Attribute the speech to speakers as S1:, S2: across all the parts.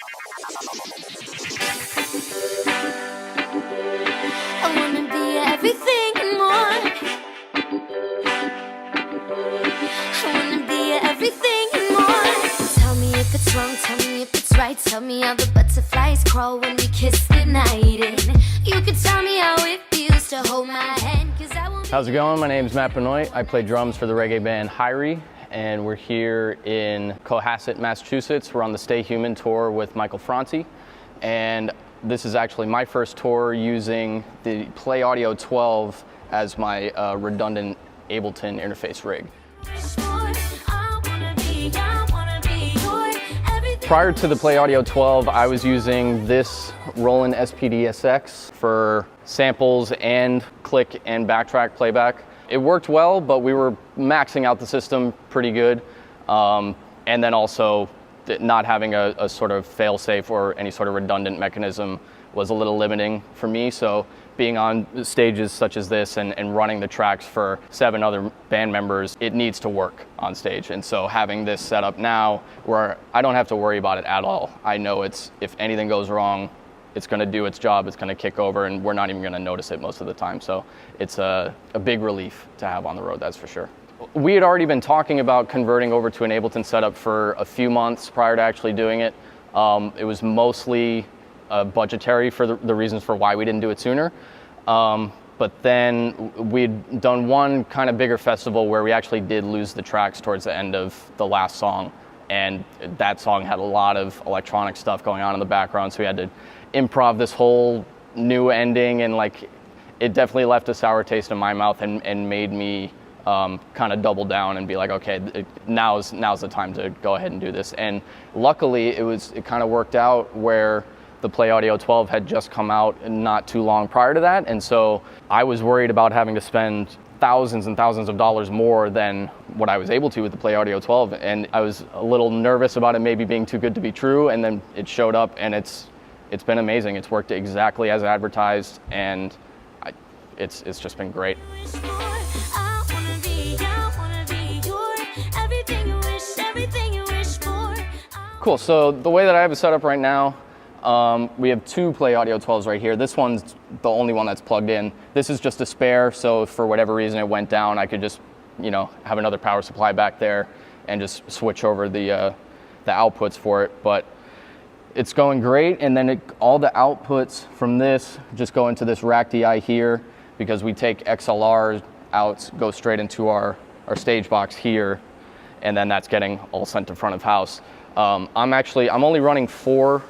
S1: I wanna be everything and more. I wanna be everything and more. Tell me if it's wrong, tell me if it's right. Tell me how the butterflies crawl when we kiss goodnight. And you can tell me how it feels to hold my hand, 'cause I won't.
S2: How's it going? My name's Matt Benoit. I play drums for the reggae band Hirie, and we're here in Cohasset, Massachusetts. We're on the Stay Human tour with Michael Franti, and this is actually my first tour using the Play Audio 12 as my redundant Ableton interface rig. Prior to the Play Audio 12, I was using this Roland SPD-SX for samples and click and backtrack playback. It worked well, but we were maxing out the system pretty good. And then also not having a sort of fail-safe or any sort of redundant mechanism was a little limiting for me. So being on stages such as this and running the tracks for 7 other band members, it needs to work on stage. And so having this set up now where I don't have to worry about it at all. I know if anything goes wrong, it's gonna do its job, it's gonna kick over, and we're not even gonna notice it most of the time. So it's a big relief to have on the road, that's for sure. We had already been talking about converting over to an Ableton setup for a few months prior to actually doing it. It was mostly budgetary for the reasons for why we didn't do it sooner. But then we'd done one kind of bigger festival where we actually did lose the tracks towards the end of the last song. And that song had a lot of electronic stuff going on in the background, so we had to improv this whole new ending, and like it definitely left a sour taste in my mouth and made me kind of double down and be like, okay, now's the time to go ahead and do this. And luckily it kind of worked out where the Play Audio 12 had just come out not too long prior to that, and so I was worried about having to spend thousands and thousands of dollars more than what I was able to with the Play Audio 12, and I was a little nervous about it maybe being too good to be true, and then it showed up, and it's been amazing. It's worked exactly as advertised, and it's just been great. Cool, so the way that I have it set up right now, we have 2 Play Audio 12s right here. This one's the only one that's plugged in. This is just a spare, so if for whatever reason it went down, I could just, have another power supply back there and just switch over the outputs for it. But it's going great, and then all the outputs from this just go into this rack DI here, because we take XLR out, go straight into our stage box here, and then that's getting all sent to front of house. I'm only running 4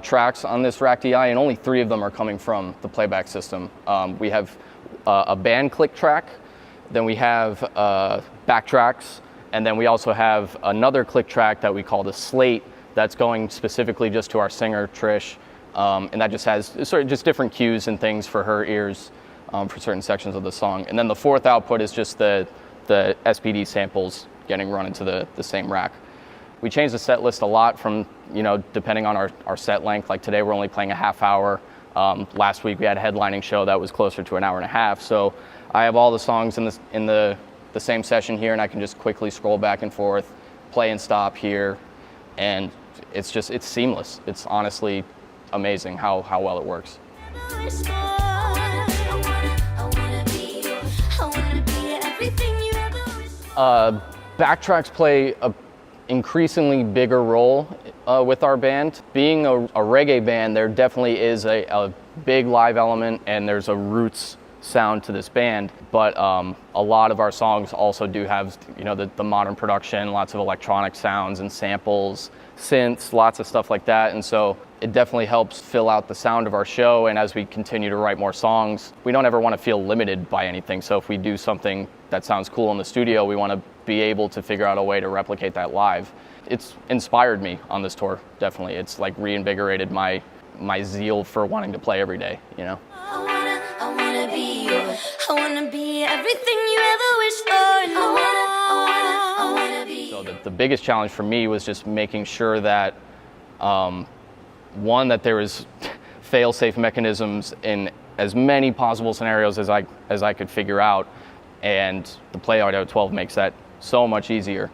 S2: tracks on this rack DI, and only 3 of them are coming from the playback system. We have a band click track, then we have backtracks, and then we also have another click track that we call the slate that's going specifically just to our singer Trish, and that just has sort of just different cues and things for her ears for certain sections of the song. And then the 4th output is just the SPD samples getting run into the same rack. We changed the set list a lot from, depending on our set length. Like today we're only playing a half hour. Last week we had a headlining show that was closer to an hour and a half. So I have all the songs in the same session here, and I can just quickly scroll back and forth, play and stop here, and it's seamless. It's honestly amazing how well it works. Backtracks play a increasingly bigger role with our band. Being a reggae band, there definitely is a big live element, and there's a roots sound to this band, but a lot of our songs also do have the modern production, lots of electronic sounds and samples, synths, lots of stuff like that. And so it definitely helps fill out the sound of our show, and as we continue to write more songs, we don't ever want to feel limited by anything. So if we do something that sounds cool in the studio, we want to be able to figure out a way to replicate that live. It's inspired me on this tour, definitely. It's like reinvigorated my zeal for wanting to play every day, I wanna be everything you ever wished for. I wanna be. So the biggest challenge for me was just making sure that one, that there is fail-safe mechanisms in as many possible scenarios as I could figure out, and the Play Audio 12 makes that so much easier.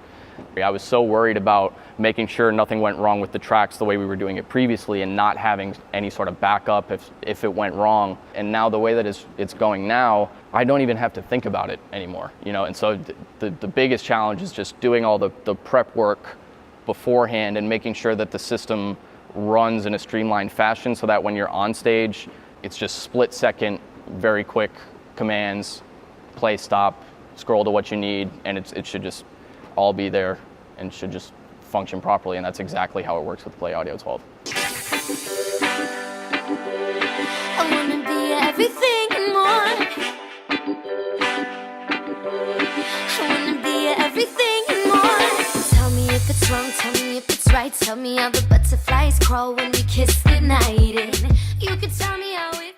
S2: I was so worried about making sure nothing went wrong with the tracks the way we were doing it previously, and not having any sort of backup if it went wrong. And now the way that it's going now, I don't even have to think about it anymore, you know. And so the biggest challenge is just doing all the prep work beforehand and making sure that the system runs in a streamlined fashion, so that when you're on stage, it's just split second, very quick commands, play, stop, scroll to what you need, and it should just all be there and should just function properly. And that's exactly how it works with Play Audio 12.
S1: I wanna be everything and more. I wanna be everything and more. Tell me if it's wrong, tell me if it's right. Tell me how the butterflies crawl when we kiss goodnight. And you can tell me how it